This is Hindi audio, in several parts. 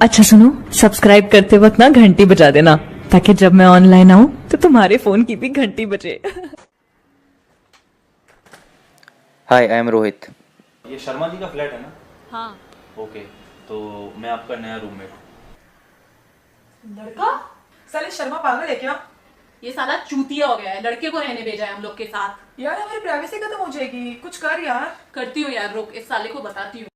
अच्छा सुनो, सब्सक्राइब करते वक्त ना घंटी बजा देना ताकि जब मैं ऑनलाइन आऊं तो तुम्हारे फोन की भी घंटी बजे। हाय, आई एम रोहित। ये शर्मा जी का फ्लैट है ना? हाँ। ओके, तो मैं आपका नया रूममेट हूँ। लड़का? साले शर्मा पागल है क्या? ये साला चूतिया हो गया है, लड़के को रहने भेजा है हम लोग के साथ। यार हमारी प्राइवेसी खत्म हो जाएगी, कुछ कर यार। करती हूँ यार, रुक इस साले को बताती हूँ।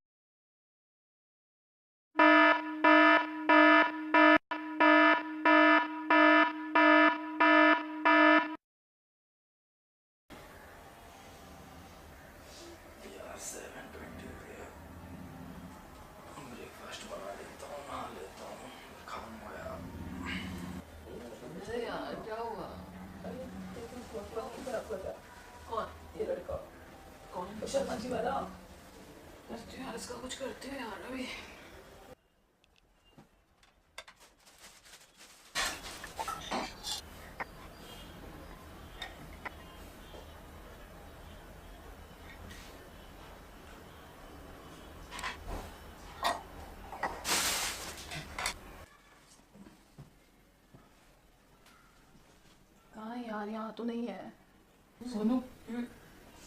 ब्रेकफास्ट बना लेता हूँ, नहा लेता हूँ, खाऊंगा यार। अरे यार क्या हुआ? कौन? ये लड़का कौन? शर्मा जी वाला। यार इसका कुछ करते हो यार अभी। कहाँ है यार? यहाँ तो नहीं है। सोनू,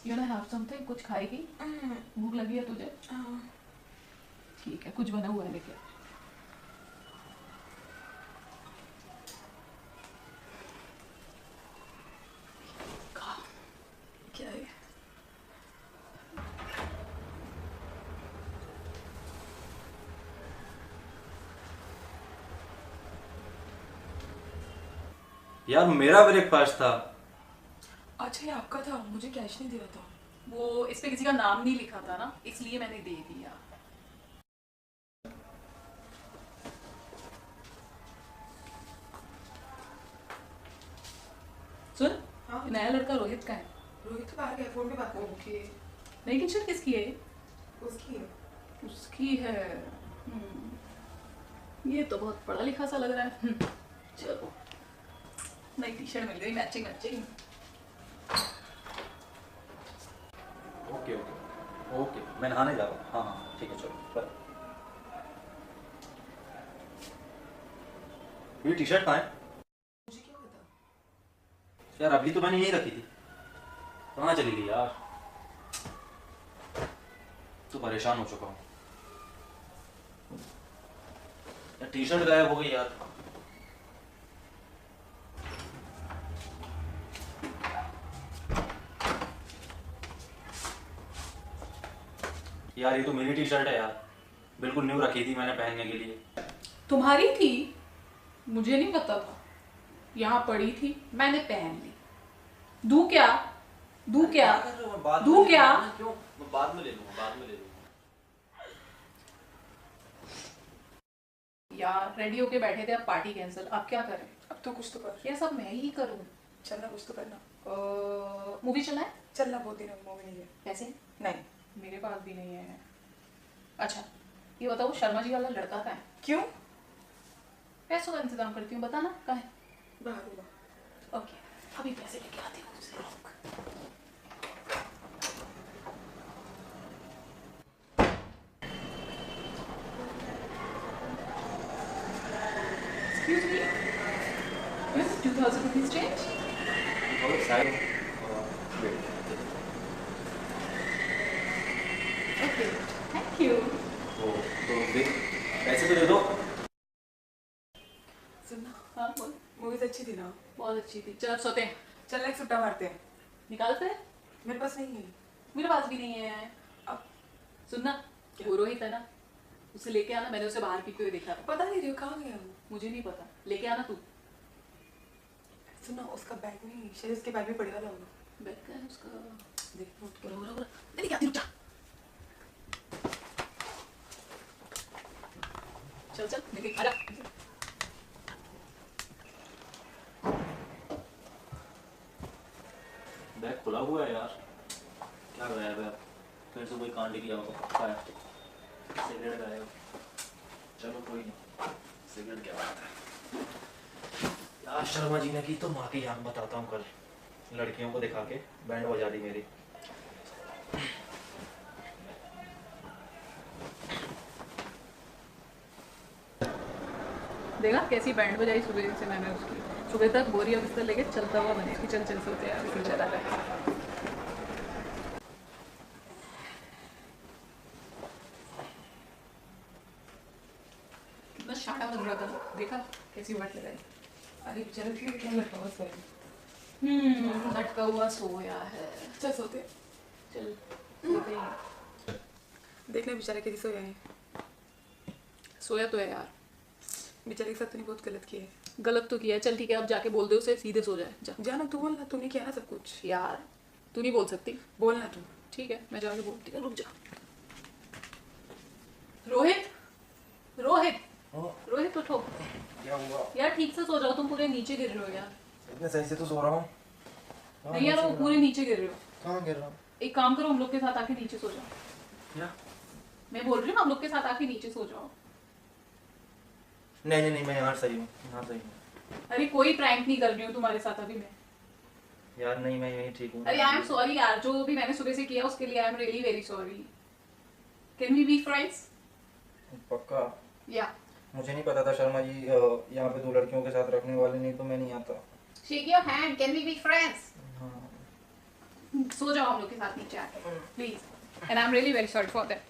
यू ना हैव समथिंग? कुछ खाएगी? भूख लगी है तुझे? ठीक है, कुछ बना हुआ है लेके आ। क्या है? यार मेरा ब्रेकफास्ट था। अच्छा ये आपका था, मुझे कैश नहीं दिया था। वो इस पे किसी का नाम नहीं लिखा था ना, इसलिए मैंने दे दिया। सुन, हाँ? ये नया लड़का रोहित का है। रोहित तो बाहर गया, फोन पे बात कर। ओके। नई टी शर्ट किसकी है? उसकी है। उसकी है। ये तो बहुत पढ़ा लिखा सा लग रहा है। चलो, नई टी शर्ट मिल गई, matching matching. Okay okay okay, मैं नहाने जा रहा हूँ। हाँ हाँ ठीक है, चलो बाय। ये टी शर्ट कहाँ है? मुझे क्या पता? यार अभी तो मैंने यहीं रखी थी, कहाँ चली गई यार? तो परेशान हो चुका हूँ यार, टी शर्ट गायब हो गई यार। यार ये तो मेरी टी शर्ट है यार, बिल्कुल न्यू रखी थी मैंने पहनने के लिए। तुम्हारी थी? मुझे नहीं पता था। यहाँ पड़ी थी, मैंने पहन ली। दूं क्या? दूं क्या? दूं क्या? क्यों? मैं बाद में ले लूंगा, बाद में ले लूंगा। यार रेडी होके बैठे थे, अब पार्टी कैंसिल। अब क्या करें? अब तो कुछ तो कर। ये सब मैं ही करूँ? चलना, कुछ तो करना। मूवी चलना है? चलना, बहुत दिन मूवी नहीं है। पैसे? नहीं। मेरे पास भी नहीं है। अच्छा ये बताओ, शर्मा जी वाला लड़का कहाँ है? क्यों? पैसों का इंतजाम करती हूँ, बताना कहाँ है। बाहर होगा। ओके, अभी पैसे लेके आती हूँ उससे। Excuse me, where's the 2000 rupees change? Okay, thank you. तो देख, पैसे तो दे दो। सुनना, हाँ बोल। मूवीज अच्छी थी ना? बहुत अच्छी थी। चल अब सोते हैं। चल एक सुट्टा मारते हैं। निकाल फिर। मेरे पास नहीं है। मेरे पास भी नहीं है। अब सुनना, वो रोहित है ना, उसे लेके आना। मैंने उसे बाहर पीते हुए देखा था। पता नहीं रही कहाँ गया वो। मुझे नहीं पता, लेके आना तू। सुनना, उसका बैग नहीं, शायद उसके बैग में पड़े वाला होगा। बैग का है उसका। देख नोट करो। मैं नहीं आती, रुक जा। चल चल निकल, आजा। बैग खुला हुआ है यार, क्या गायब है? फिर से कोई कांड किया होगा, पक्का है। सिगरेट गायब। चलो कोई नहीं, सिगरेट क्या बात है यार। शर्मा जी ने की तो माँ की आंख बताता हूँ कल, लड़कियों को दिखा के बैंड बजा दी मेरी। देखा कैसी बैंड बजाई सुबह से मैंने उसकी। सुबह तक बोरी और बिस्तर लेके चलता हुआ बने कि चल चल सोते हैं फिर चला गया। कितना शाना बन रहा था, देखा कैसी वाट लगाई। अरे बेचारे उसके क्या लटका हुआ सोया। लटका हुआ सोया है। चल सोते हैं। चल सोते हैं। देखना बेचारे कैसे सोया है। सोया तो है यार। बेचारे के साथ तूने बहुत गलत किया है। गलत तो किया है। चल ठीक है, अब जाके बोल दे उसे सीधे सो जाए। जा जाना तू बोलना, तूने किया ना सब कुछ। यार, तू नहीं बोल सकती। बोलना तू। ठीक है, मैं जाके बोलती हूँ। रुक जा। रोहित, रोहित, रोहित उठो क्या हुआ? यार। ठीक से सो जाओ, तुम पूरे नीचे गिर रहे हो यार। इतने सही से तो सो रहा हूँ। नहीं यार, वो पूरे नीचे गिर रहे हो। कहाँ गिर रहा हूँ? एक काम करो, हम लोग के साथ आके नीचे सो जाओ। क्या? मैं बोल रही हूँ हम लोग के साथ आके नीचे सो जाओ। नहीं नहीं नहीं, मैं यहाँ सही हूँ, यहाँ सही हूँ। अरे कोई प्रैंक नहीं कर रही हूँ तुम्हारे साथ अभी मैं। यार नहीं, मैं यहीं ठीक हूँ। अरे आई एम सॉरी यार, जो भी मैंने सुबह से किया उसके लिए I am really very sorry. Can we be friends? पक्का? या मुझे नहीं पता था शर्मा जी यहाँ पे 2 लड़कियों के साथ रखने वाले, नहीं तो मैं नहीं आता। Shake your hand, can we be friends? हाँ। सो जाओ हम लोग के साथ नीचे आके please. And I am really very sorry for that.